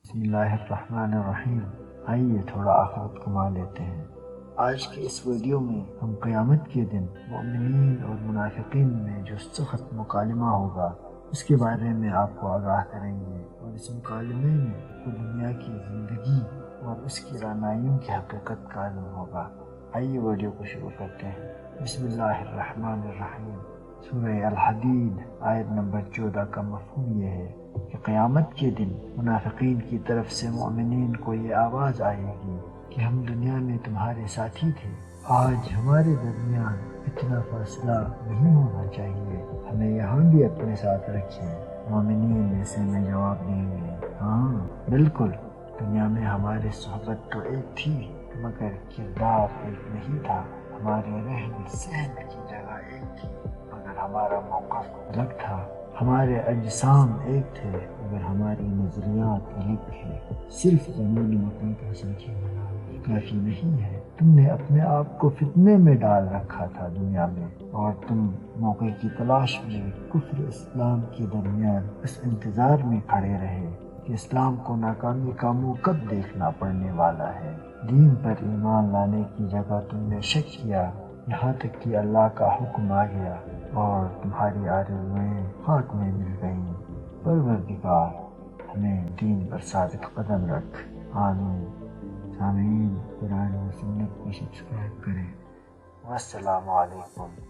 بسم اللہ الرحمن الرحیم۔ آئیے تھوڑا آخرت کما لیتے ہیں۔ آج کے اس ویڈیو میں ہم قیامت کے دن مومنین اور منافقین میں جو سخت مکالمہ ہوگا اس کے بارے میں آپ کو آگاہ کریں گے، اور اس مکالمے میں وہ دنیا کی زندگی اور اس کی رعنائیوں کی حقیقت کا علم ہوگا۔ آئیے ویڈیو کو شروع کرتے ہیں۔ بسم اللہ الرحمن الرحیم۔ سورہ الحدید آیت نمبر 14 کا مفہوم یہ ہے کہ قیامت کے دن منافقین کی طرف سے مومنین کو یہ آواز آئے گی کہ ہم دنیا میں تمہارے ساتھی تھے، آج ہمارے درمیان اتنا فاصلہ نہیں ہونا چاہیے، ہمیں یہاں بھی اپنے ساتھ رکھیں۔ مومنین ایسے میں جواب دیں گے، ہاں بالکل، دنیا میں ہماری صحبت تو ایک تھی مگر کردار ایک نہیں تھا، ہمارے رہن سہن کی جگہ ایک تھی مگر ہمارا موقف الگ تھا، ہمارے اجسام ایک تھے مگر ہماری نظریات الگ تھے۔ صرف زمین و مکان کا ساتھی ہونا کافی نہیں ہے، تم نے اپنے آپ کو فتنے میں ڈال رکھا تھا دنیا میں، اور تم موقع کی تلاش میں کفر اسلام کے درمیان اس انتظار میں کھڑے رہے کہ اسلام کو ناکامی کا منہ کب دیکھنا پڑنے والا ہے۔ دین پر ایمان لانے کی جگہ تم نے شک کیا، یہاں تک کہ اللہ کا حکم آ گیا اور تمہاری آرزوئیں خاک میں مل گئیں۔ پروردگار ہمیں دین پر ثابت قدم رکھ، آمین۔ سامعین، قرآن و سنت کو سبسکرائب کریں۔ والسلام علیکم۔